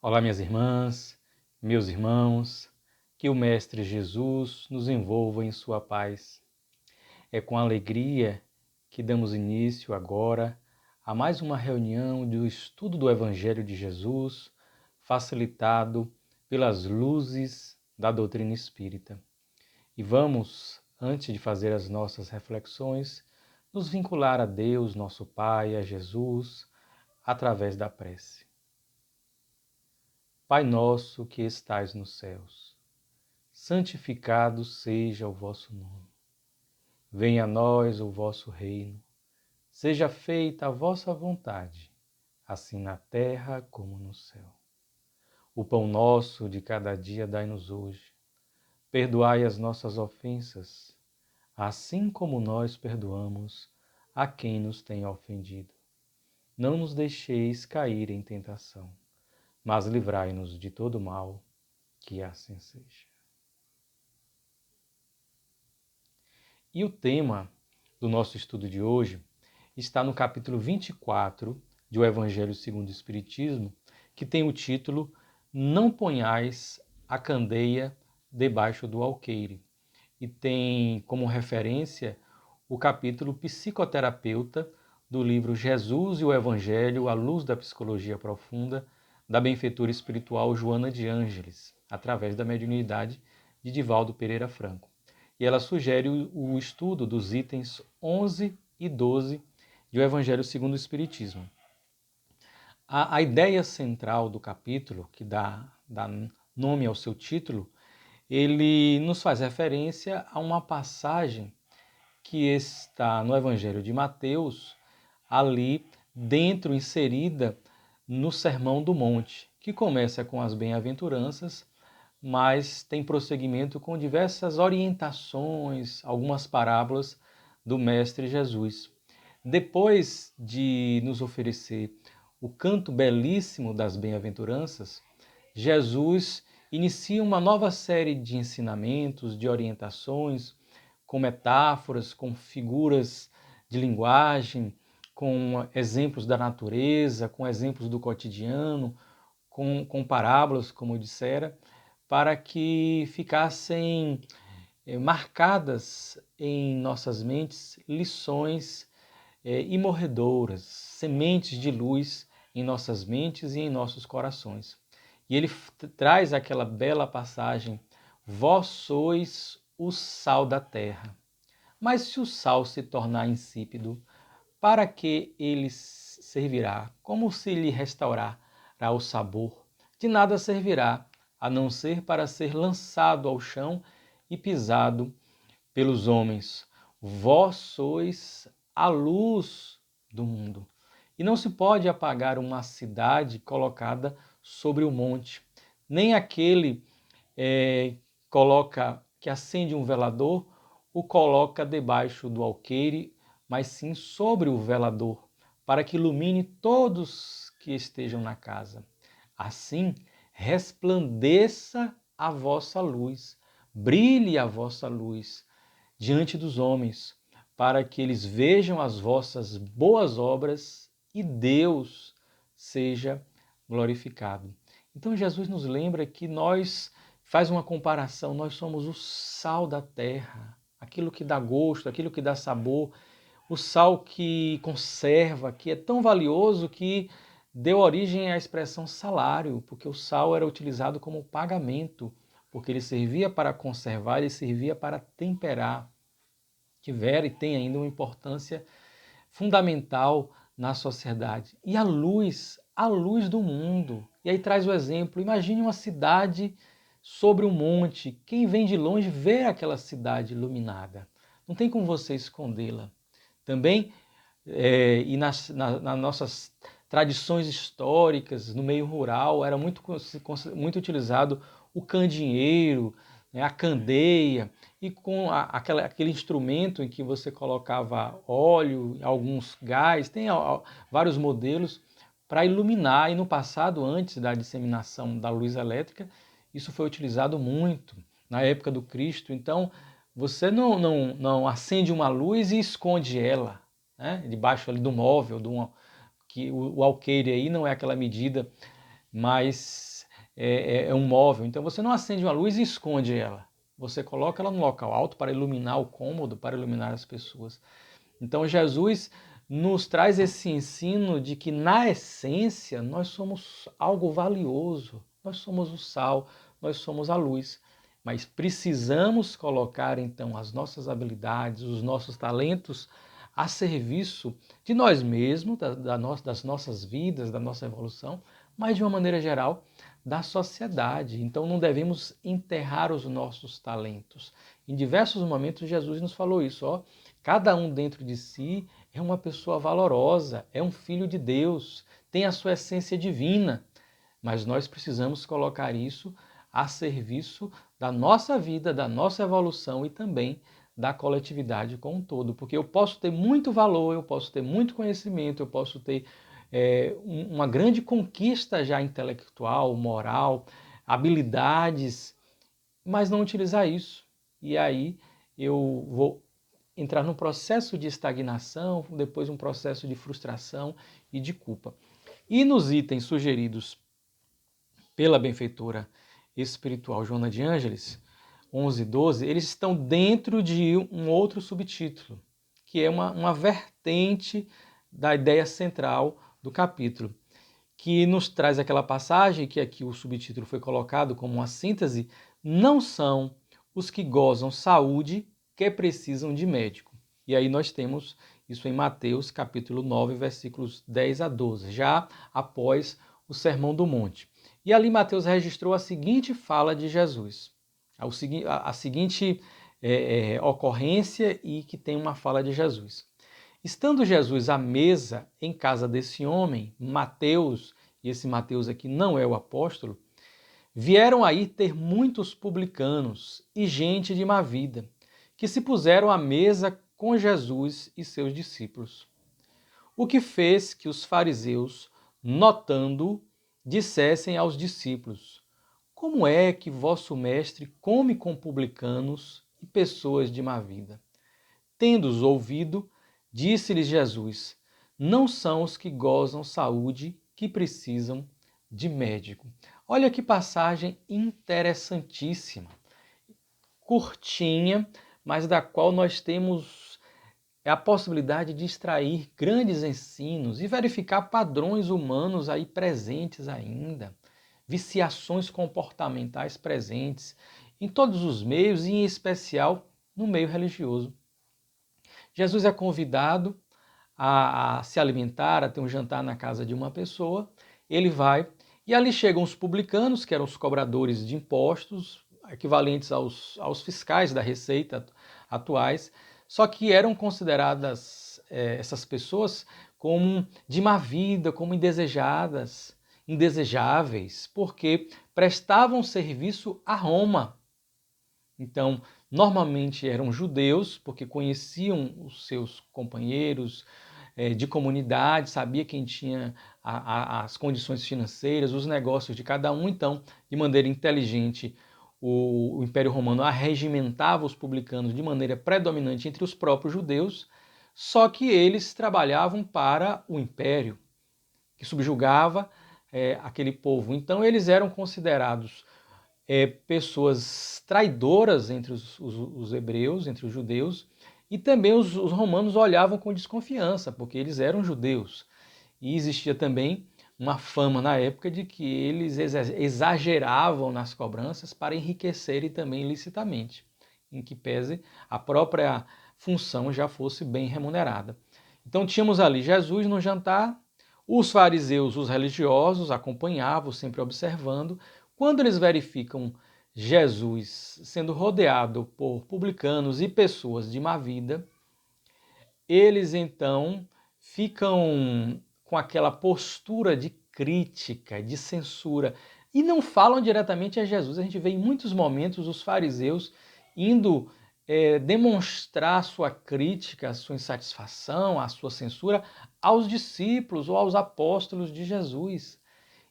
Olá, minhas irmãs, meus irmãos, que o Mestre Jesus nos envolva em sua paz. É com alegria que damos início agora a mais uma reunião do estudo do Evangelho de Jesus, facilitado pelas luzes da doutrina espírita. E vamos, antes de fazer as nossas reflexões, nos vincular a Deus, nosso Pai, a Jesus, através da prece. Pai nosso que estais nos céus, santificado seja o vosso nome. Venha a nós o vosso reino. Seja feita a vossa vontade, assim na terra como no céu. O pão nosso de cada dia dai-nos hoje. Perdoai as nossas ofensas, assim como nós perdoamos a quem nos tem ofendido. Não nos deixeis cair em tentação, mas livrai-nos de todo mal, que assim seja. E o tema do nosso estudo de hoje está no capítulo 24 de O Evangelho segundo o Espiritismo, que tem o título Não ponhais a candeia debaixo do alqueire. E tem como referência o capítulo Psicoterapeuta do livro Jesus e o Evangelho à Luz da Psicologia Profunda, da benfeitora espiritual Joana de Ângeles, através da mediunidade de Divaldo Pereira Franco. E ela sugere o estudo dos itens 11 e 12 de O Evangelho segundo o Espiritismo. A ideia central do capítulo, que dá nome ao seu título, ele nos faz referência a uma passagem que está no Evangelho de Mateus, ali dentro, inserida no Sermão do Monte, que começa com as bem-aventuranças, mas tem prosseguimento com diversas orientações, algumas parábolas do Mestre Jesus. Depois de nos oferecer o canto belíssimo das bem-aventuranças, Jesus inicia uma nova série de ensinamentos, de orientações, com metáforas, com figuras de linguagem, com exemplos da natureza, com exemplos do cotidiano, com parábolas, como eu dissera, para que ficassem marcadas em nossas mentes lições imorredoras, sementes de luz em nossas mentes e em nossos corações. E ele traz aquela bela passagem: vós sois o sal da terra. Mas se o sal se tornar insípido, para que ele servirá? Como se lhe restaurará o sabor? De nada servirá, a não ser para ser lançado ao chão e pisado pelos homens. Vós sois a luz do mundo. E não se pode apagar uma cidade colocada sobre o monte. Nem aquele que acende um velador, o coloca debaixo do alqueire, mas sim sobre o velador, para que ilumine todos que estejam na casa. Assim, resplandeça a vossa luz, brilhe a vossa luz diante dos homens, para que eles vejam as vossas boas obras e Deus seja glorificado. Então Jesus nos lembra que faz uma comparação, nós somos o sal da terra, aquilo que dá gosto, aquilo que dá sabor, o sal que conserva, que é tão valioso que deu origem à expressão salário, porque o sal era utilizado como pagamento, porque ele servia para conservar, ele servia para temperar. Tiveram e tem ainda uma importância fundamental na sociedade. E a luz do mundo. E aí traz o exemplo, imagine uma cidade sobre um monte, quem vem de longe vê aquela cidade iluminada. Não tem como você escondê-la. Também, nas nossas tradições históricas, no meio rural, era muito utilizado o candeeiro, né, a candeia, e com aquele instrumento em que você colocava óleo, alguns gás, tem vários modelos para iluminar. E no passado, antes da disseminação da luz elétrica, isso foi utilizado muito na época do Cristo. Então, você não acende uma luz e esconde ela, né, debaixo ali do móvel, que o alqueire aí não é aquela medida, mas é um móvel. Então você não acende uma luz e esconde ela. Você coloca ela num local alto para iluminar o cômodo, para iluminar as pessoas. Então Jesus nos traz esse ensino de que, na essência, nós somos algo valioso, nós somos o sal, nós somos a luz. Mas precisamos colocar, então, as nossas habilidades, os nossos talentos a serviço de nós mesmos, das nossas vidas, da nossa evolução, mas, de uma maneira geral, da sociedade. Então, não devemos enterrar os nossos talentos. Em diversos momentos, Jesus nos falou isso, ó. Cada um dentro de si é uma pessoa valorosa, é um filho de Deus, tem a sua essência divina, mas nós precisamos colocar isso a serviço da nossa vida, da nossa evolução e também da coletividade como um todo, porque eu posso ter muito valor, eu posso ter muito conhecimento, eu posso ter uma grande conquista já intelectual, moral, habilidades, mas não utilizar isso. E aí eu vou entrar num processo de estagnação, depois um processo de frustração e de culpa. E nos itens sugeridos pela benfeitora espiritual Joana de Ângeles, 11 e 12, eles estão dentro de um outro subtítulo, que é uma vertente da ideia central do capítulo, que nos traz aquela passagem, que aqui o subtítulo foi colocado como uma síntese: não são os que gozam saúde que precisam de médico. E aí nós temos isso em Mateus capítulo 9, versículos 10 a 12, já após o Sermão do Monte. E ali Mateus registrou a seguinte fala de Jesus, a seguinte ocorrência, e que tem uma fala de Jesus. Estando Jesus à mesa em casa desse homem, Mateus, e esse Mateus aqui não é o apóstolo, vieram aí ter muitos publicanos e gente de má vida, que se puseram à mesa com Jesus e seus discípulos. O que fez que os fariseus, notando, dissessem aos discípulos: como é que vosso mestre come com publicanos e pessoas de má vida? Tendo-os ouvido, disse-lhes Jesus: não são os que gozam saúde que precisam de médico. Olha que passagem interessantíssima, curtinha, mas da qual nós temos a possibilidade de extrair grandes ensinos e verificar padrões humanos aí presentes ainda, viciações comportamentais presentes em todos os meios e em especial no meio religioso. Jesus é convidado a se alimentar, a ter um jantar na casa de uma pessoa. Ele vai e ali chegam os publicanos, que eram os cobradores de impostos, equivalentes aos fiscais da Receita atuais, só que eram consideradas essas pessoas como de má vida, como indesejadas, indesejáveis, porque prestavam serviço a Roma. Então, normalmente eram judeus, porque conheciam os seus companheiros de comunidade, sabia quem tinha as condições financeiras, os negócios de cada um. Então, de maneira inteligente, o Império Romano arregimentava os publicanos de maneira predominante entre os próprios judeus, só que eles trabalhavam para o Império, que subjugava aquele povo. Então, eles eram considerados pessoas traidoras entre os hebreus, entre os judeus, e também os romanos olhavam com desconfiança, porque eles eram judeus. E existia também uma fama na época de que eles exageravam nas cobranças para enriquecerem também ilicitamente, em que pese a própria função já fosse bem remunerada. Então tínhamos ali Jesus no jantar, os fariseus, os religiosos, acompanhavam, sempre observando. Quando eles verificam Jesus sendo rodeado por publicanos e pessoas de má vida, eles então ficam com aquela postura de crítica, de censura, e não falam diretamente a Jesus. A gente vê em muitos momentos os fariseus indo demonstrar sua crítica, a sua insatisfação, a sua censura aos discípulos ou aos apóstolos de Jesus.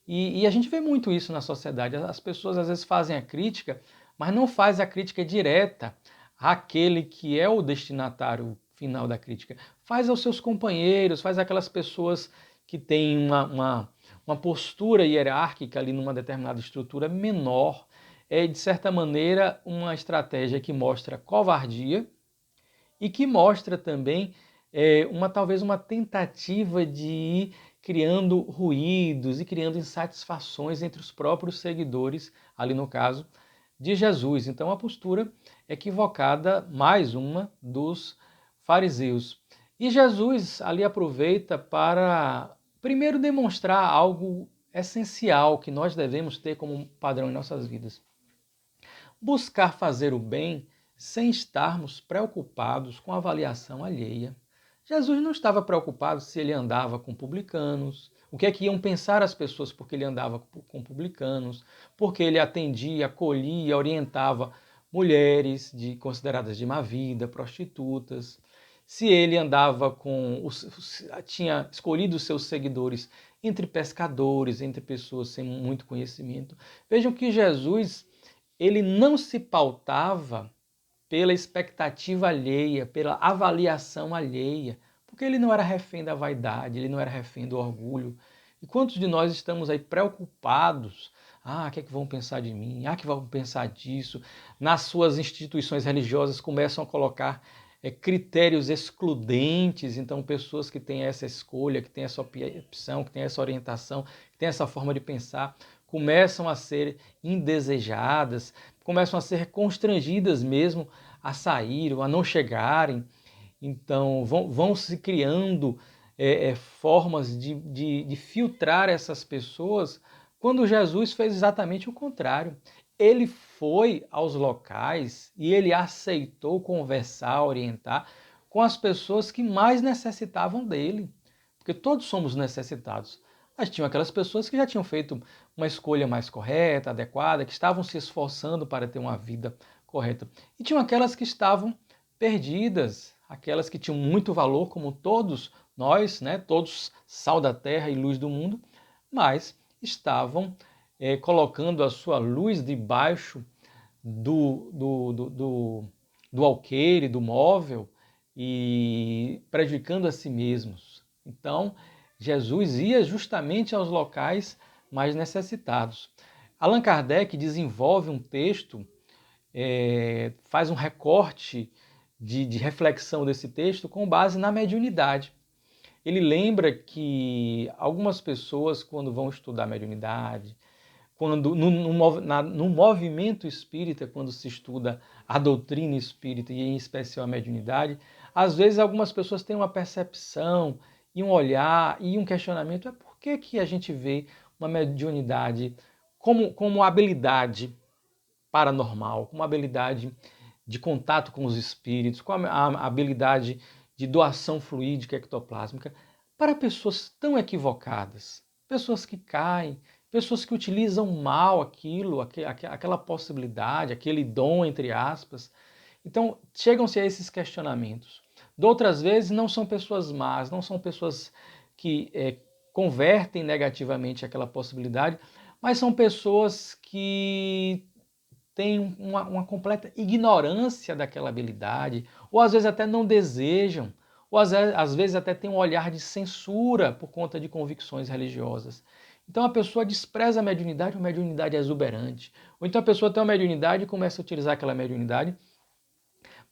E a gente vê muito isso na sociedade. As pessoas às vezes fazem a crítica, mas não fazem a crítica direta àquele que é o destinatário final da crítica. Faz aos seus companheiros, faz aquelas pessoas que têm uma postura hierárquica ali numa determinada estrutura menor, é de certa maneira uma estratégia que mostra covardia e que mostra também talvez uma tentativa de ir criando ruídos e criando insatisfações entre os próprios seguidores, ali no caso de Jesus. Então, a postura equivocada, mais uma, dos fariseus. E Jesus ali aproveita para, primeiro, demonstrar algo essencial que nós devemos ter como padrão em nossas vidas. Buscar fazer o bem sem estarmos preocupados com a avaliação alheia. Jesus não estava preocupado se ele andava com publicanos, o que é que iam pensar as pessoas porque ele andava com publicanos, porque ele atendia, acolhia, orientava mulheres consideradas de má vida, prostitutas, se ele andava tinha escolhido os seus seguidores entre pescadores, entre pessoas sem muito conhecimento. Vejam que Jesus, ele não se pautava pela expectativa alheia, pela avaliação alheia, porque ele não era refém da vaidade, ele não era refém do orgulho. E quantos de nós estamos aí preocupados? O que é que vão pensar de mim? O que vão pensar disso? Nas suas instituições religiosas começam a colocar critérios excludentes, então pessoas que têm essa escolha, que têm essa opção, que têm essa orientação, que têm essa forma de pensar, começam a ser indesejadas, começam a ser constrangidas mesmo a sair ou a não chegarem. Então vão se criando formas de filtrar essas pessoas, quando Jesus fez exatamente o contrário. Ele foi aos locais e ele aceitou conversar, orientar com as pessoas que mais necessitavam dele, porque todos somos necessitados. Mas tinham aquelas pessoas que já tinham feito uma escolha mais correta, adequada, que estavam se esforçando para ter uma vida correta. E tinham aquelas que estavam perdidas, aquelas que tinham muito valor, como todos nós, né? Todos sal da terra e luz do mundo, mas estavam colocando a sua luz debaixo do alqueire, do móvel, e prejudicando a si mesmos. Então, Jesus ia justamente aos locais mais necessitados. Allan Kardec desenvolve um texto, faz um recorte de reflexão desse texto com base na mediunidade. Ele lembra que algumas pessoas, quando vão estudar mediunidade, quando no movimento espírita, quando se estuda a doutrina espírita e em especial a mediunidade, às vezes algumas pessoas têm uma percepção e um olhar e um questionamento: por que a gente vê uma mediunidade como habilidade paranormal, como habilidade de contato com os espíritos, com a habilidade de doação fluídica ectoplásmica, para pessoas tão equivocadas, pessoas que caem, pessoas que utilizam mal aquela possibilidade, aquele dom, entre aspas. Então, chegam-se a esses questionamentos. De outras vezes, não são pessoas más, não são pessoas que convertem negativamente aquela possibilidade, mas são pessoas que têm uma completa ignorância daquela habilidade, ou às vezes até não desejam, ou às vezes até têm um olhar de censura por conta de convicções religiosas. Então a pessoa despreza a mediunidade é exuberante. Ou então a pessoa tem uma mediunidade e começa a utilizar aquela mediunidade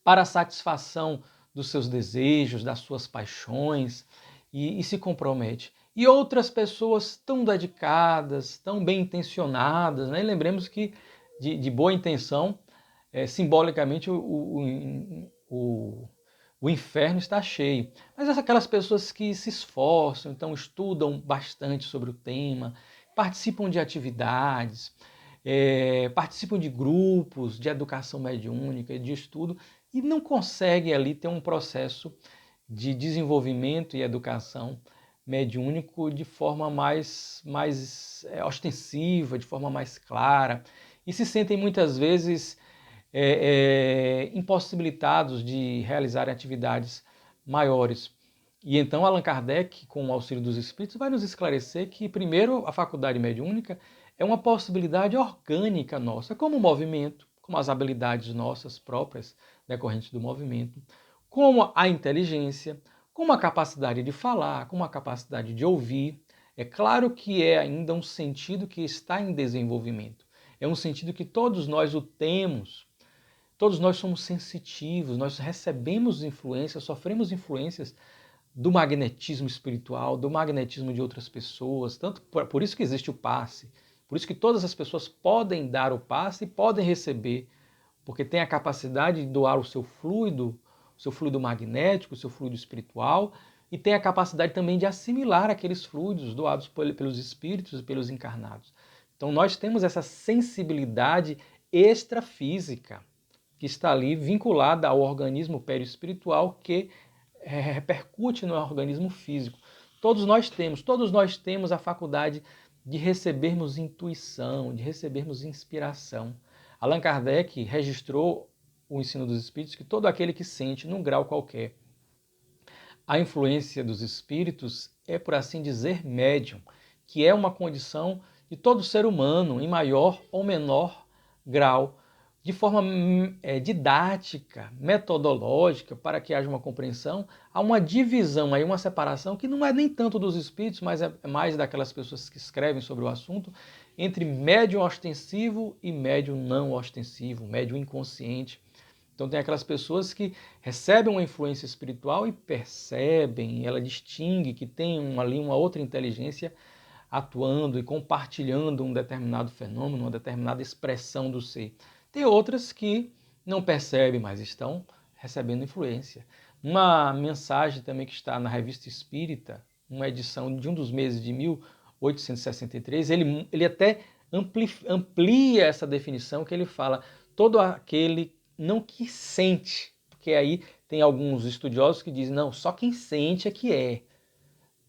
para a satisfação dos seus desejos, das suas paixões, e se compromete. E outras pessoas tão dedicadas, tão bem intencionadas, né? E lembremos que de boa intenção, simbolicamente o inferno está cheio. Mas aquelas pessoas que se esforçam, então estudam bastante sobre o tema, participam de atividades, participam de grupos de educação mediúnica, de estudo, e não conseguem ali ter um processo de desenvolvimento e educação mediúnico de forma mais ostensiva, de forma mais clara, e se sentem muitas vezes impossibilitados de realizarem atividades maiores. E então Allan Kardec, com o auxílio dos espíritos, vai nos esclarecer que, primeiro, a faculdade mediúnica é uma possibilidade orgânica nossa, como o movimento, como as habilidades nossas próprias decorrentes do movimento, como a inteligência, como a capacidade de falar, como a capacidade de ouvir. É claro que é ainda um sentido que está em desenvolvimento. É um sentido que todos nós o temos. Todos nós somos sensitivos, nós recebemos influências, sofremos influências do magnetismo espiritual, do magnetismo de outras pessoas. Tanto por isso que existe o passe. Por isso que todas as pessoas podem dar o passe e podem receber, porque tem a capacidade de doar o seu fluido magnético, o seu fluido espiritual, e tem a capacidade também de assimilar aqueles fluidos doados pelos espíritos e pelos encarnados. Então nós temos essa sensibilidade extrafísica que está ali vinculada ao organismo perispiritual que repercute no organismo físico. Todos nós temos a faculdade de recebermos intuição, de recebermos inspiração. Allan Kardec registrou o ensino dos espíritos que todo aquele que sente, num grau qualquer, a influência dos espíritos é, por assim dizer, médium, que é uma condição de todo ser humano, em maior ou menor grau, de forma didática, metodológica, para que haja uma compreensão. Há uma divisão, aí uma separação, que não é nem tanto dos espíritos, mas é mais daquelas pessoas que escrevem sobre o assunto, entre médium ostensivo e médium não ostensivo, médium inconsciente. Então tem aquelas pessoas que recebem uma influência espiritual e percebem, ela distingue que tem ali uma outra inteligência atuando e compartilhando um determinado fenômeno, uma determinada expressão do ser. Tem outras que não percebem, mas estão recebendo influência. Uma mensagem também que está na Revista Espírita, uma edição de um dos meses de 1863, ele até amplia essa definição, que ele fala todo aquele não que sente, porque aí tem alguns estudiosos que dizem, não, só quem sente é que é.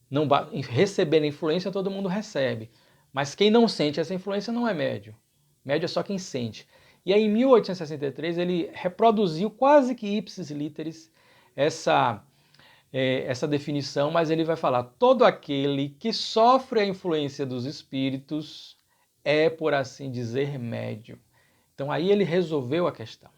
Não, receber a influência todo mundo recebe, mas quem não sente essa influência não é médio. Médio é só quem sente. E aí em 1863 ele reproduziu quase que ipsis literis essa definição, mas ele vai falar, todo aquele que sofre a influência dos espíritos é, por assim dizer, médio. Então aí ele resolveu a questão.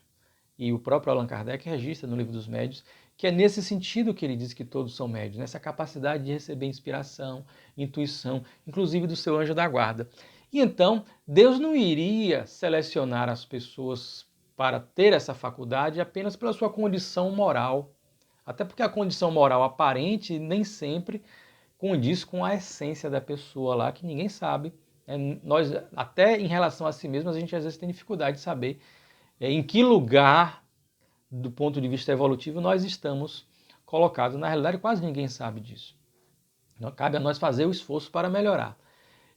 E o próprio Allan Kardec registra no Livro dos Médiuns que é nesse sentido que ele diz que todos são médios, nessa capacidade de receber inspiração, intuição, inclusive do seu anjo da guarda. E então, Deus não iria selecionar as pessoas para ter essa faculdade apenas pela sua condição moral. Até porque a condição moral aparente nem sempre condiz com a essência da pessoa lá, que ninguém sabe. Nós, até em relação a si mesmo, a gente às vezes tem dificuldade de saber em que lugar, do ponto de vista evolutivo, nós estamos colocados. Na realidade, quase ninguém sabe disso. Então, cabe a nós fazer o esforço para melhorar.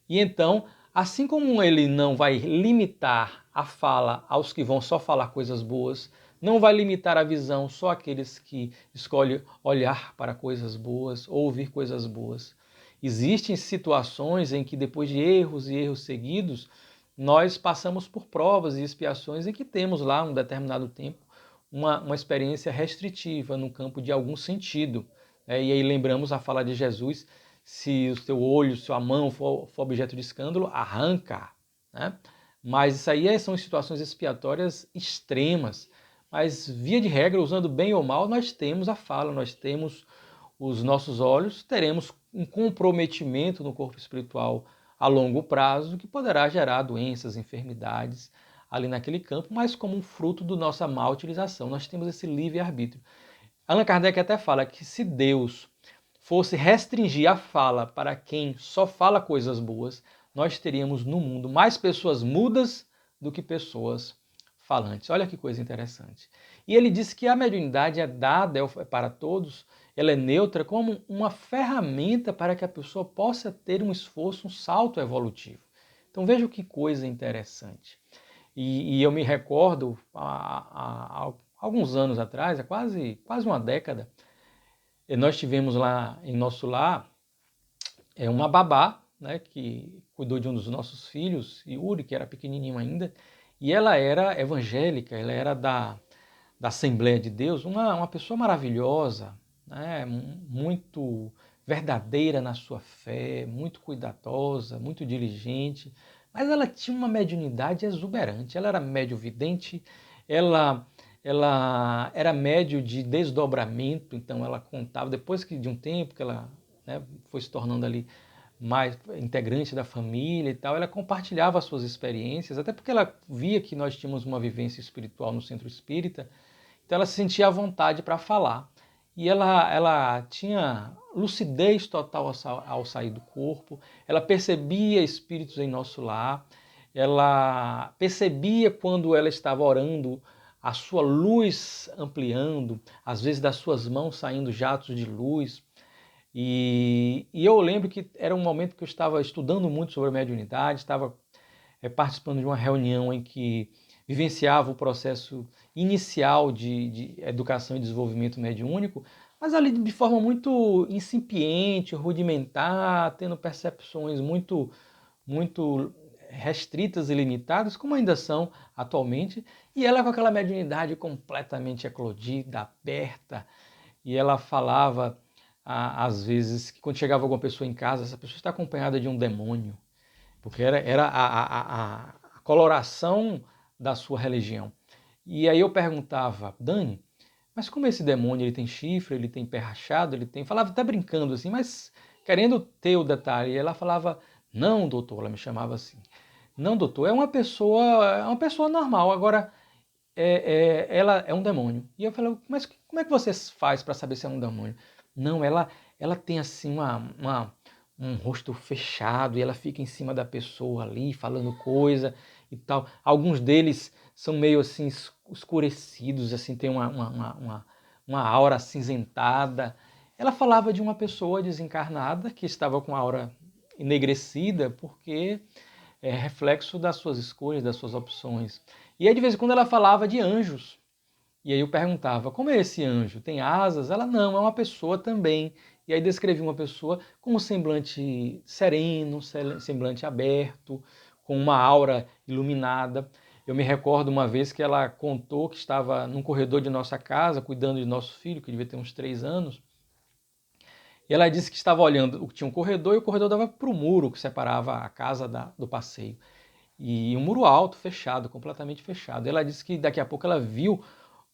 E então, assim como ele não vai limitar a fala aos que vão só falar coisas boas, não vai limitar a visão só àqueles que escolhem olhar para coisas boas, ou ouvir coisas boas. Existem situações em que, depois de erros e erros seguidos, nós passamos por provas e expiações em que temos lá um determinado tempo uma experiência restritiva no campo de algum sentido. E aí lembramos a fala de Jesus, se o seu olho, sua mão for objeto de escândalo, arranca. Né? Mas isso aí são situações expiatórias extremas. Mas, via de regra, usando bem ou mal, nós temos a fala, nós temos os nossos olhos, teremos um comprometimento no corpo espiritual a longo prazo que poderá gerar doenças, enfermidades ali naquele campo, mas como um fruto da nossa má utilização. Nós temos esse livre-arbítrio. Allan Kardec até fala que se Deus fosse restringir a fala para quem só fala coisas boas, nós teríamos no mundo mais pessoas mudas do que pessoas falantes. Olha que coisa interessante. E ele diz que a mediunidade é dada para todos, ela é neutra como uma ferramenta para que a pessoa possa ter um esforço, um salto evolutivo. Então veja que coisa interessante. E eu me recordo, há alguns anos atrás, há quase uma década, nós tivemos lá em nosso lar uma babá, né, que cuidou de um dos nossos filhos, Yuri, que era pequenininho ainda, e ela era evangélica, ela era da Assembleia de Deus, uma pessoa maravilhosa, né, muito verdadeira na sua fé, muito cuidadosa, muito diligente, mas ela tinha uma mediunidade exuberante. Ela era médio vidente, ela era médio de desdobramento, então ela contava, depois de um tempo que ela, né, foi se tornando ali mais integrante da família e tal, ela compartilhava as suas experiências, até porque ela via que nós tínhamos uma vivência espiritual no centro espírita, então ela se sentia à vontade para falar. E ela tinha lucidez total ao sair do corpo, ela percebia espíritos em nosso lar, ela percebia quando ela estava orando, a sua luz ampliando, às vezes das suas mãos saindo jatos de luz. E eu lembro que era um momento que eu estava estudando muito sobre a mediunidade, estava participando de uma reunião em que vivenciava o processo inicial de educação e desenvolvimento mediúnico, mas ali de forma muito incipiente, rudimentar, tendo percepções muito restritas e limitadas, como ainda são atualmente, e ela com aquela mediunidade completamente eclodida, aberta, e ela falava às vezes que quando chegava alguma pessoa em casa, essa pessoa está acompanhada de um demônio, porque era a coloração da sua religião. E aí eu perguntava, Dani, mas como esse demônio, ele tem chifre, ele tem pé rachado, ele tem... Falava até brincando assim, mas querendo ter o detalhe. E ela falava, não, doutor, ela me chamava assim. Não, doutor, é uma pessoa normal, agora ela é um demônio. E eu falei, mas como é que você faz para saber se é um demônio? Não, ela tem assim um rosto fechado e ela fica em cima da pessoa ali, falando coisa e tal. Alguns deles são meio assim escurecidos, assim, tem uma aura acinzentada. Ela falava de uma pessoa desencarnada que estava com a aura enegrecida porque é reflexo das suas escolhas, das suas opções. E aí de vez em quando ela falava de anjos. E aí eu perguntava, como é esse anjo? Tem asas? Ela, não, é uma pessoa também. E aí descrevia uma pessoa com um semblante sereno, um semblante aberto, com uma aura iluminada. Eu me recordo uma vez que ela contou que estava num corredor de nossa casa, cuidando de nosso filho, que devia ter uns 3 anos, e ela disse que estava olhando, tinha um corredor e o corredor dava para o muro que separava a casa do passeio. E um muro alto, fechado, completamente fechado. Ela disse que daqui a pouco ela viu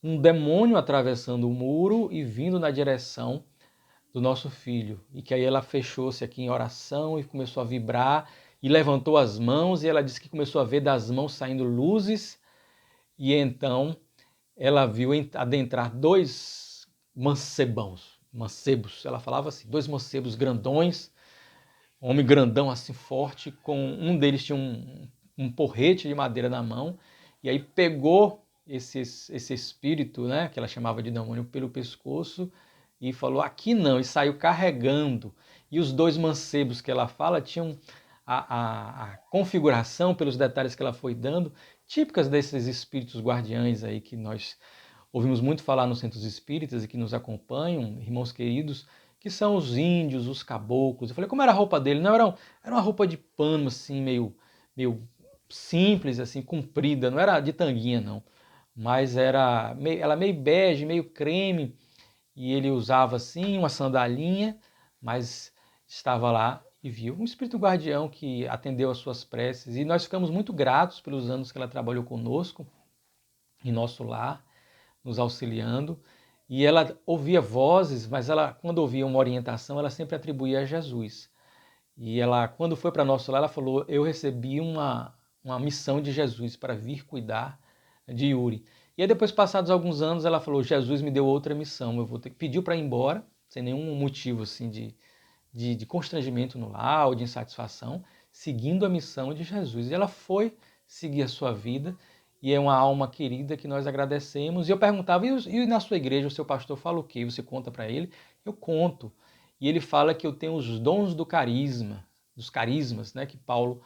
um demônio atravessando o muro e vindo na direção do nosso filho. E que aí ela fechou-se aqui em oração e começou a vibrar e levantou as mãos e ela disse que começou a ver das mãos saindo luzes e então ela viu adentrar 2 mancebos, ela falava assim, 2 mancebos grandões, um homem grandão assim forte, com um deles tinha um porrete de madeira na mão, e aí pegou esse espírito, né, que ela chamava de demônio, pelo pescoço e falou, aqui não, e saiu carregando. E os 2 mancebos que ela fala tinham a configuração, pelos detalhes que ela foi dando, típicas desses espíritos guardiães aí que nós ouvimos muito falar nos centros espíritas e que nos acompanham, irmãos queridos, que são os índios, os caboclos. Eu falei, como era a roupa dele? Não, era uma roupa de pano, assim, meio simples, assim, comprida, não era de tanguinha, não. Mas ela meio bege, meio creme, e ele usava, assim, uma sandalinha, mas estava lá e viu um espírito guardião que atendeu às suas preces. E nós ficamos muito gratos pelos anos que ela trabalhou conosco, em nosso lar, nos auxiliando. E ela ouvia vozes, mas ela, quando ouvia uma orientação, ela sempre atribuía a Jesus. E ela, quando foi para nosso lar, ela falou, eu recebi uma missão de Jesus para vir cuidar de Yuri. E aí depois, passados alguns anos, ela falou, Jesus me deu outra missão, eu vou ter que pedir para ir embora, sem nenhum motivo assim de constrangimento no lar ou de insatisfação, seguindo a missão de Jesus. E ela foi seguir a sua vida, e é uma alma querida que nós agradecemos. E eu perguntava, e na sua igreja o seu pastor fala o quê? Você conta para ele? Eu conto. E ele fala que eu tenho os dons do carisma, dos carismas, né, que Paulo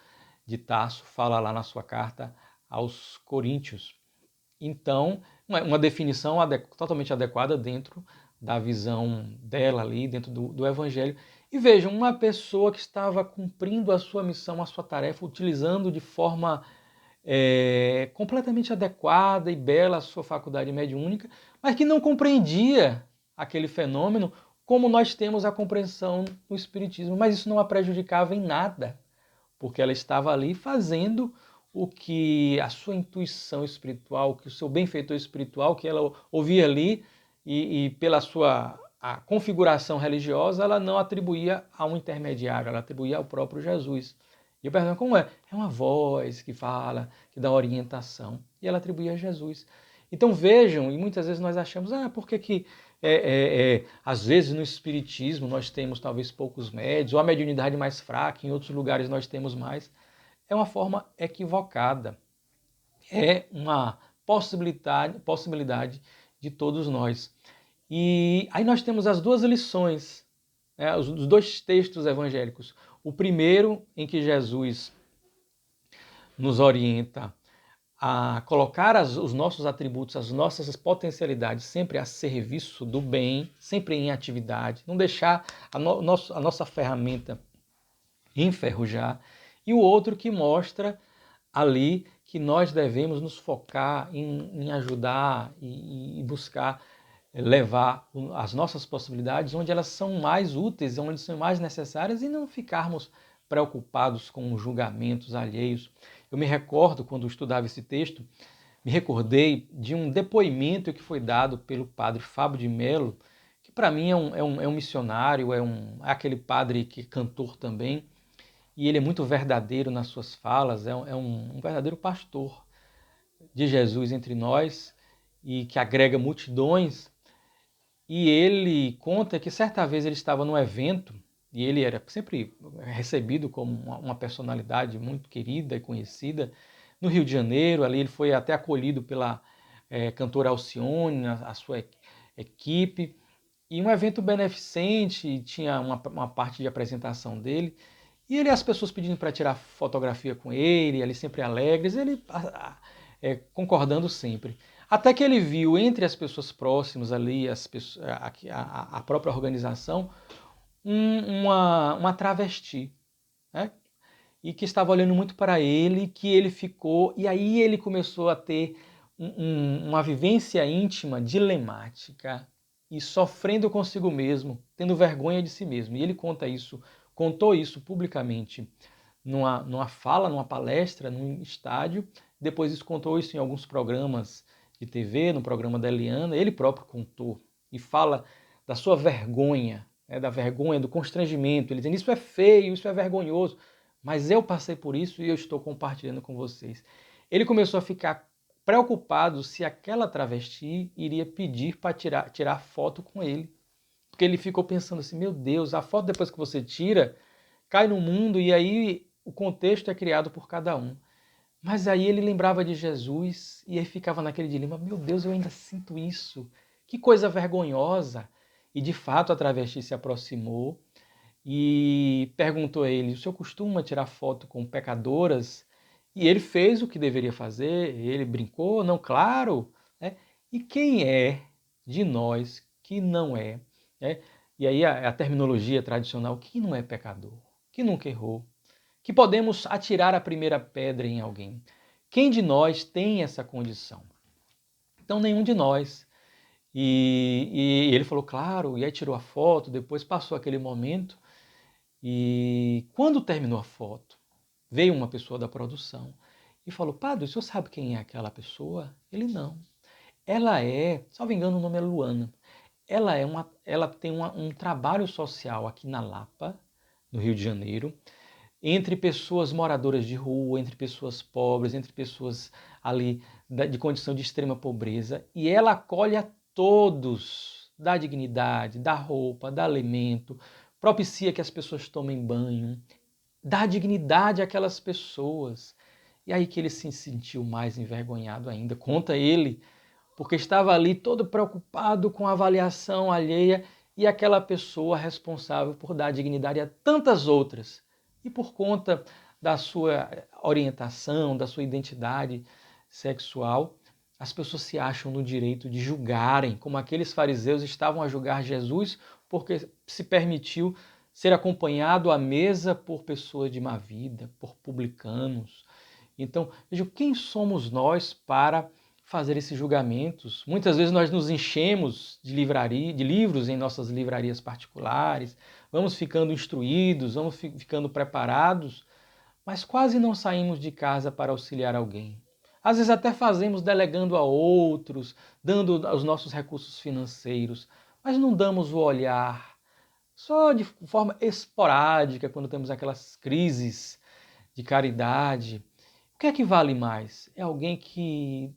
de Tarso fala lá na sua carta aos Coríntios. Então, uma definição totalmente adequada dentro da visão dela ali, dentro do Evangelho. E vejam, uma pessoa que estava cumprindo a sua missão, a sua tarefa, utilizando de forma completamente adequada e bela a sua faculdade mediúnica, mas que não compreendia aquele fenômeno como nós temos a compreensão no Espiritismo. Mas isso não a prejudicava em nada, porque ela estava ali fazendo o que a sua intuição espiritual, que o seu benfeitor espiritual, que ela ouvia ali, e pela sua a configuração religiosa ela não atribuía a um intermediário, ela atribuía ao próprio Jesus. E eu pergunto, como é? É uma voz que fala, que dá orientação. E ela atribuía a Jesus. Então vejam, e muitas vezes nós achamos, por que às vezes no Espiritismo nós temos talvez poucos médios, ou a mediunidade mais fraca, em outros lugares nós temos mais. É uma forma equivocada. É uma possibilidade de todos nós. E aí nós temos as duas lições, né, os dois textos evangélicos. O primeiro, em que Jesus nos orienta a colocar os nossos atributos, as nossas potencialidades sempre a serviço do bem, sempre em atividade, não deixar a nossa ferramenta enferrujar. E o outro que mostra ali que nós devemos nos focar em ajudar e buscar levar as nossas possibilidades onde elas são mais úteis, onde são mais necessárias e não ficarmos preocupados com julgamentos alheios. Eu me recordo, quando estudava esse texto, me recordei de um depoimento que foi dado pelo padre Fábio de Mello, que para mim é um missionário, é aquele padre que é cantor também, e ele é muito verdadeiro nas suas falas, é um verdadeiro pastor de Jesus entre nós e que agrega multidões. E ele conta que certa vez ele estava num evento e ele era sempre recebido como uma personalidade muito querida e conhecida no Rio de Janeiro. Ali ele foi até acolhido pela cantora Alcione, a sua equipe, e um evento beneficente, tinha uma parte de apresentação dele. E as pessoas pedindo para tirar fotografia com ele sempre alegres, ele concordando sempre. Até que ele viu entre as pessoas próximas ali, a própria organização, uma travesti, né? E que estava olhando muito para ele, que ele ficou, e aí ele começou a ter uma vivência íntima, dilemática, e sofrendo consigo mesmo, tendo vergonha de si mesmo. E ele contou isso publicamente numa fala, numa palestra, num estádio. Depois isso contou isso em alguns programas de TV, no programa da Eliana. Ele próprio contou e fala da sua vergonha, da vergonha, do constrangimento. Ele dizendo, isso é feio, isso é vergonhoso, mas eu passei por isso e eu estou compartilhando com vocês. Ele começou a ficar preocupado se aquela travesti iria pedir para tirar foto com ele. Porque ele ficou pensando assim, meu Deus, a foto depois que você tira, cai no mundo e aí o contexto é criado por cada um. Mas aí ele lembrava de Jesus e aí ficava naquele dilema, meu Deus, eu ainda sinto isso, que coisa vergonhosa. E de fato a travesti se aproximou e perguntou a ele, o senhor costuma tirar foto com pecadoras? E ele fez o que deveria fazer, ele brincou, não, claro, né? E quem é de nós que não é? Né? E aí a terminologia tradicional, quem não é pecador? Que nunca errou? Que podemos atirar a primeira pedra em alguém? Quem de nós tem essa condição? Então, nenhum de nós. E ele falou, claro, e aí tirou a foto, depois passou aquele momento. E quando terminou a foto, veio uma pessoa da produção e falou, padre, o senhor sabe quem é aquela pessoa? Ele não. Ela salvo engano, o nome é Luana. Ela tem um trabalho social aqui na Lapa, no Rio de Janeiro, entre pessoas moradoras de rua, entre pessoas pobres, entre pessoas ali de condição de extrema pobreza, e ela acolhe a todos, dá dignidade, dá roupa, dá alimento, propicia que as pessoas tomem banho, dá dignidade àquelas pessoas. E aí que ele se sentiu mais envergonhado ainda, conta ele, porque estava ali todo preocupado com a avaliação alheia e aquela pessoa responsável por dar dignidade a tantas outras. E por conta da sua orientação, da sua identidade sexual, as pessoas se acham no direito de julgarem, como aqueles fariseus estavam a julgar Jesus porque se permitiu ser acompanhado à mesa por pessoas de má vida, por publicanos. Então, vejam, quem somos nós para fazer esses julgamentos? Muitas vezes nós nos enchemos de livros em nossas livrarias particulares, vamos ficando instruídos, vamos ficando preparados, mas quase não saímos de casa para auxiliar alguém. Às vezes até fazemos delegando a outros, dando os nossos recursos financeiros, mas não damos o olhar, só de forma esporádica, quando temos aquelas crises de caridade. O que é que vale mais? É alguém que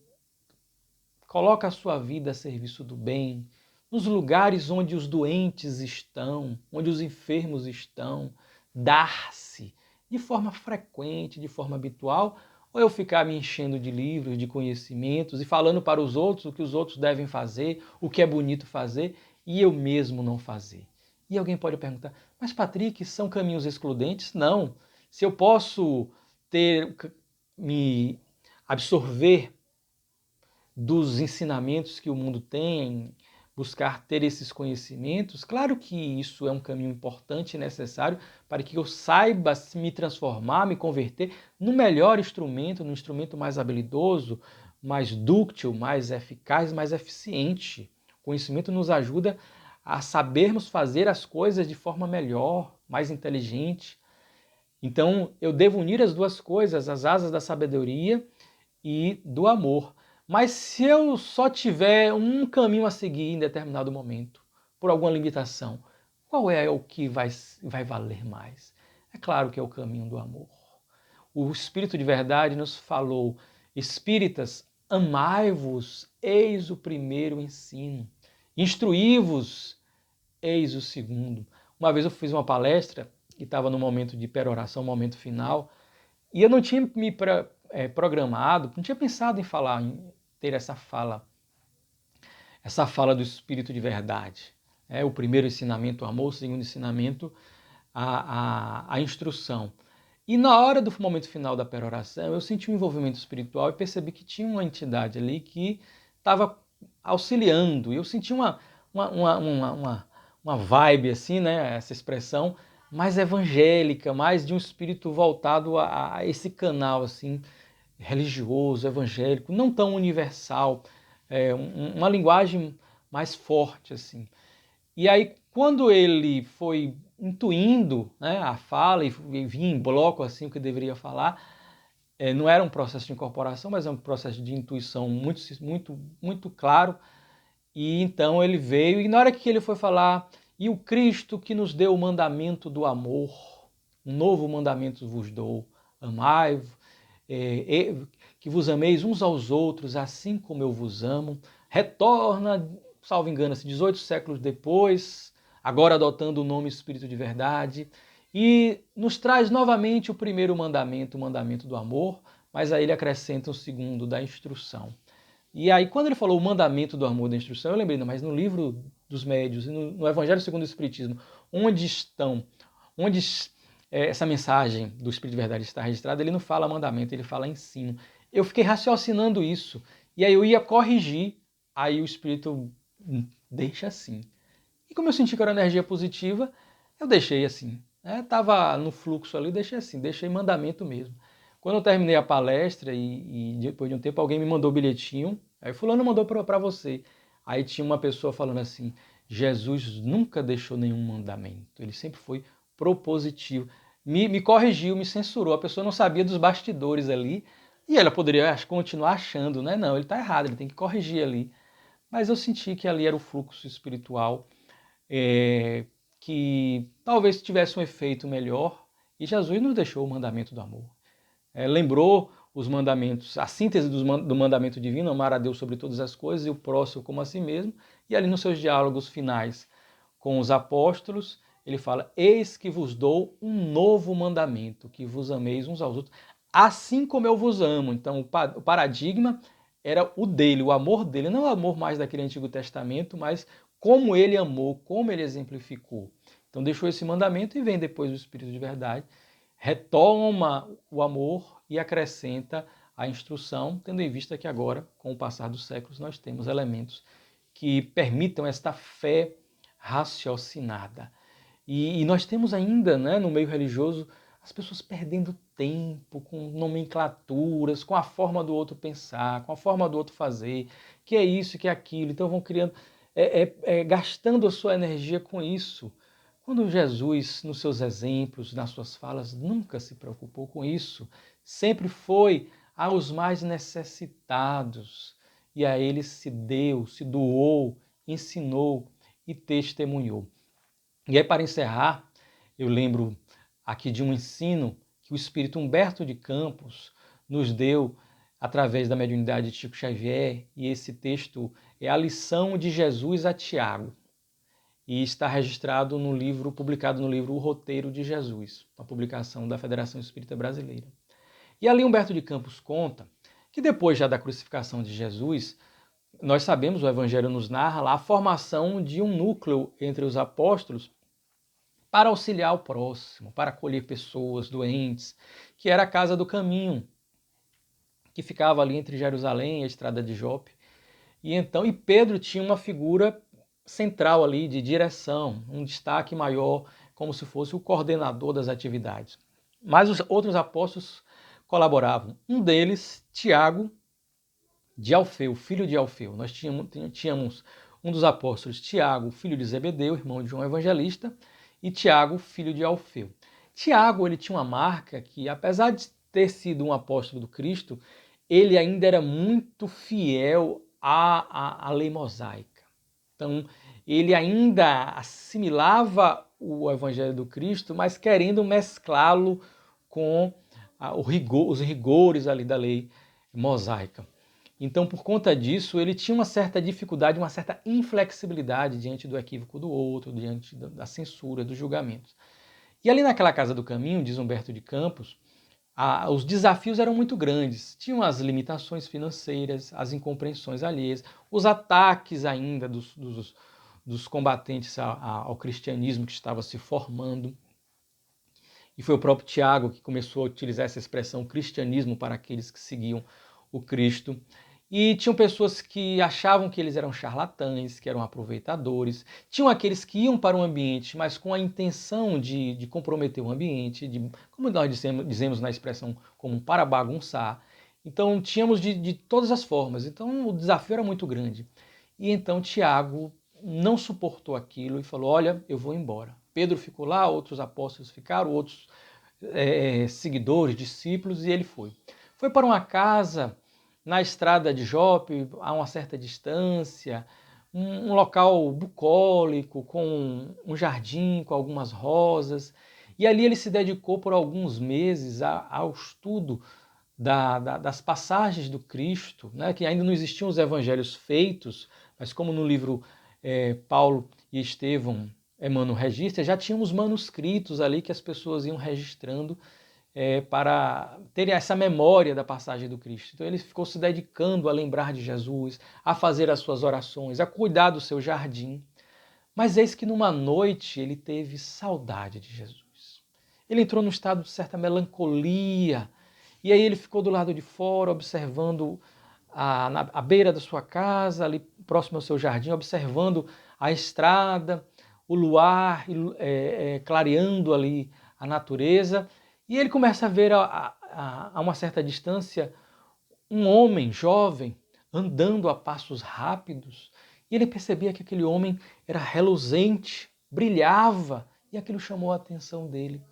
coloca a sua vida a serviço do bem, nos lugares onde os doentes estão, onde os enfermos estão, dar-se de forma frequente, de forma habitual, ou eu ficar me enchendo de livros, de conhecimentos e falando para os outros o que os outros devem fazer, o que é bonito fazer, e eu mesmo não fazer. E alguém pode perguntar, mas Patrick, são caminhos excludentes? Não. Se eu posso me absorver dos ensinamentos que o mundo tem, buscar ter esses conhecimentos, claro que isso é um caminho importante e necessário para que eu saiba me transformar, me converter no melhor instrumento, no instrumento mais habilidoso, mais dúctil, mais eficaz, mais eficiente. O conhecimento nos ajuda a sabermos fazer as coisas de forma melhor, mais inteligente. Então, eu devo unir as duas coisas, as asas da sabedoria e do amor. Mas se eu só tiver um caminho a seguir em determinado momento, por alguma limitação, qual é o que vai valer mais? É claro que é o caminho do amor. O Espírito de Verdade nos falou, espíritas, amai-vos, eis o primeiro ensino. Instruí-vos, eis o segundo. Uma vez eu fiz uma palestra e estava no momento de peroração, momento final, e eu não tinha me programado, não tinha pensado em falar, em ter essa fala do Espírito de Verdade. O primeiro ensinamento, o amor, o segundo ensinamento, a instrução. E na hora do momento final da peroração, eu senti um envolvimento espiritual e percebi que tinha uma entidade ali que estava auxiliando. E eu senti uma vibe, assim, né, essa expressão, mais evangélica, mais de um espírito voltado a esse canal, assim, religioso, evangélico, não tão universal, uma linguagem mais forte, assim. E aí, quando ele foi intuindo, né, a fala e vinha em bloco assim o que deveria falar, não era um processo de incorporação, mas é um processo de intuição muito claro. E então ele veio, e na hora que ele foi falar, e o Cristo que nos deu o mandamento do amor, um novo mandamento vos dou, amai, que vos ameis uns aos outros, assim como eu vos amo, retorna, salvo engano, 18 séculos depois, agora adotando o nome Espírito de Verdade, e nos traz novamente o primeiro mandamento, o mandamento do amor, mas aí ele acrescenta o segundo, da instrução. E aí, quando ele falou o mandamento do amor da instrução, eu lembrei, não, mas no livro dos médiuns, no Evangelho segundo o Espiritismo, onde essa mensagem do Espírito de Verdade está registrada, ele não fala mandamento, ele fala ensino. Eu fiquei raciocinando isso, e aí eu ia corrigir, aí o Espírito deixa assim. E como eu senti que era energia positiva, eu deixei assim. Estava no fluxo ali, deixei assim, deixei mandamento mesmo. Quando eu terminei a palestra e depois de um tempo alguém me mandou o bilhetinho, aí fulano mandou para você. Aí tinha uma pessoa falando assim, Jesus nunca deixou nenhum mandamento, ele sempre foi propositivo. Me corrigiu, me censurou, a pessoa não sabia dos bastidores ali, e ela poderia continuar achando, né? Não, ele está errado, ele tem que corrigir ali. Mas eu senti que ali era o fluxo espiritual, que talvez tivesse um efeito melhor, e Jesus nos deixou o mandamento do amor. Lembrou os mandamentos, a síntese do mandamento divino, amar a Deus sobre todas as coisas e o próximo como a si mesmo, e ali nos seus diálogos finais com os apóstolos, ele fala, eis que vos dou um novo mandamento, que vos ameis uns aos outros, assim como eu vos amo. Então o paradigma era o dele, o amor dele, não o amor mais daquele Antigo Testamento, mas como ele amou, como ele exemplificou. Então deixou esse mandamento e vem depois o Espírito de Verdade, retoma o amor e acrescenta a instrução, tendo em vista que agora, com o passar dos séculos, nós temos elementos que permitam esta fé raciocinada. E nós temos ainda, né, no meio religioso, as pessoas perdendo tempo com nomenclaturas, com a forma do outro pensar, com a forma do outro fazer, que é isso, que é aquilo. Então vão criando, gastando a sua energia com isso. Quando Jesus, nos seus exemplos, nas suas falas, nunca se preocupou com isso, sempre foi aos mais necessitados. E a eles se deu, se doou, ensinou. e testemunhou. E aí, para encerrar, eu lembro aqui de um ensino que o espírito Humberto de Campos nos deu através da mediunidade de Chico Xavier, e esse texto é a lição de Jesus a Tiago, e está registrado no livro, publicado no livro O Roteiro de Jesus, uma publicação da Federação Espírita Brasileira. E ali Humberto de Campos conta que depois já da crucificação de Jesus, nós sabemos, o Evangelho nos narra lá a formação de um núcleo entre os apóstolos para auxiliar o próximo, para acolher pessoas doentes, que era a Casa do Caminho, que ficava ali entre Jerusalém e a estrada de Jope. E Pedro tinha uma figura central ali de direção, um destaque maior, como se fosse o coordenador das atividades. Mas os outros apóstolos colaboravam. Um deles, Tiago de Alfeu, filho de Alfeu. Nós tínhamos um dos apóstolos, Tiago, filho de Zebedeu, irmão de João Evangelista, e Tiago, filho de Alfeu. Tiago, ele tinha uma marca que, apesar de ter sido um apóstolo do Cristo, ele ainda era muito fiel à lei mosaica. Então, ele ainda assimilava o Evangelho do Cristo, mas querendo mesclá-lo com os rigores ali da lei mosaica. Então, por conta disso, ele tinha uma certa dificuldade, uma certa inflexibilidade diante do equívoco do outro, diante da censura, dos julgamentos. E ali naquela Casa do Caminho, diz Humberto de Campos, os desafios eram muito grandes. Tinham as limitações financeiras, as incompreensões alheias, os ataques ainda dos combatentes ao cristianismo que estava se formando. E foi o próprio Tiago que começou a utilizar essa expressão cristianismo para aqueles que seguiam o Cristo. E tinham pessoas que achavam que eles eram charlatães, que eram aproveitadores. Tinham aqueles que iam para o ambiente, mas com a intenção de comprometer o ambiente, como nós dizemos na expressão, como para bagunçar. Então tínhamos de todas as formas. Então o desafio era muito grande. E então Tiago não suportou aquilo e falou, olha, eu vou embora. Pedro ficou lá, outros apóstolos ficaram, outros seguidores, discípulos, e ele foi. Foi para uma casa na estrada de Jope, a uma certa distância, um local bucólico, com um jardim, com algumas rosas. E ali ele se dedicou por alguns meses ao estudo das passagens do Cristo, né, que ainda não existiam os evangelhos feitos, mas como no livro Paulo e Estevão Emmanuel registra, já tínhamos manuscritos ali que as pessoas iam registrando para ter essa memória da passagem do Cristo. Então ele ficou se dedicando a lembrar de Jesus, a fazer as suas orações, a cuidar do seu jardim. Mas eis que numa noite ele teve saudade de Jesus. Ele entrou num estado de certa melancolia, e aí ele ficou do lado de fora, observando a beira da sua casa, ali próximo ao seu jardim, observando a estrada, o luar clareando ali a natureza, e ele começa a ver a uma certa distância um homem jovem andando a passos rápidos, e ele percebia que aquele homem era reluzente, brilhava, e aquilo chamou a atenção dele.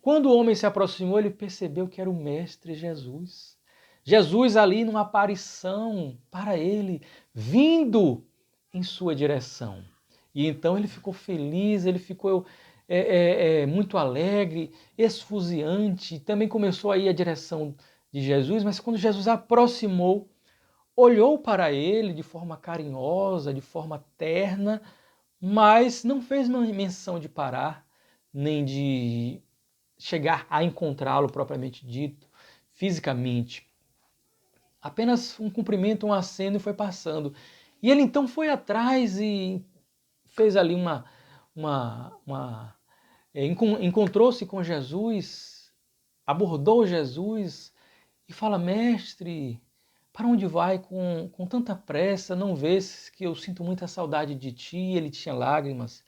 Quando o homem se aproximou, ele percebeu que era o Mestre Jesus. Jesus ali numa aparição para ele, vindo em sua direção. E então ele ficou feliz, ele ficou muito alegre, esfuziante, também começou a ir à direção de Jesus, mas quando Jesus aproximou, olhou para ele de forma carinhosa, de forma terna, mas não fez menção de parar, nem de chegar a encontrá-lo propriamente dito, fisicamente. Apenas um cumprimento, um aceno e foi passando. E ele então foi atrás e fez ali encontrou-se com Jesus, abordou Jesus e fala, mestre, para onde vai com tanta pressa? Não vês que eu sinto muita saudade de ti? Ele tinha lágrimas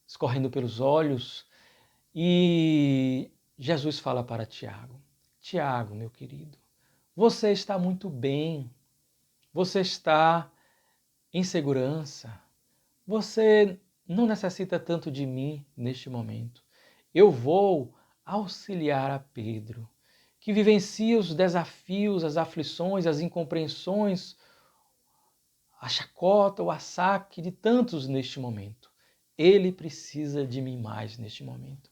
escorrendo pelos olhos. E Jesus fala para Tiago, Tiago, meu querido, você está muito bem, você está em segurança, você não necessita tanto de mim neste momento. Eu vou auxiliar a Pedro, que vivencia os desafios, as aflições, as incompreensões, a chacota, o assaque de tantos neste momento. Ele precisa de mim mais neste momento.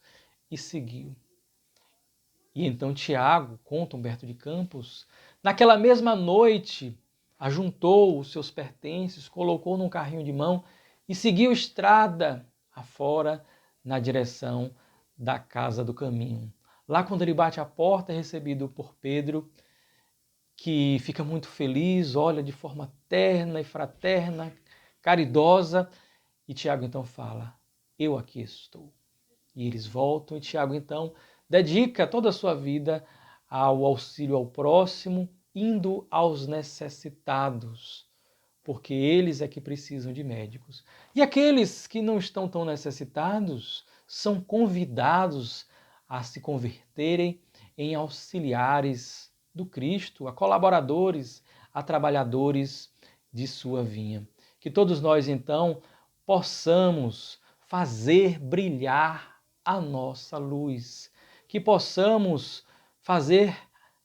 E seguiu. E então Tiago, conta Humberto de Campos, naquela mesma noite, ajuntou os seus pertences, colocou num carrinho de mão e seguiu estrada afora na direção da casa do caminho. Lá quando ele bate a porta, é recebido por Pedro, que fica muito feliz, olha de forma terna e fraterna, caridosa, e Tiago então fala, eu aqui estou. E eles voltam e Tiago então dedica toda a sua vida ao auxílio ao próximo, indo aos necessitados, porque eles é que precisam de médicos. E aqueles que não estão tão necessitados são convidados a se converterem em auxiliares do Cristo, a colaboradores, a trabalhadores de sua vinha. Que todos nós, então, possamos fazer brilhar a nossa luz, que possamos fazer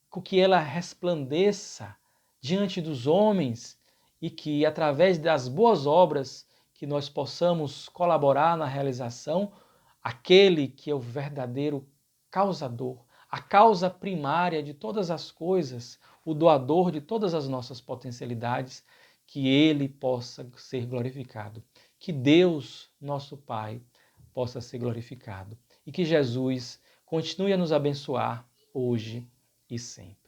com que ela resplandeça diante dos homens e que, através das boas obras, que nós possamos colaborar na realização, aquele que é o verdadeiro causador, a causa primária de todas as coisas, o doador de todas as nossas potencialidades, que ele possa ser glorificado. Que Deus, nosso Pai, possa ser glorificado. E que Jesus continue a nos abençoar hoje e sempre.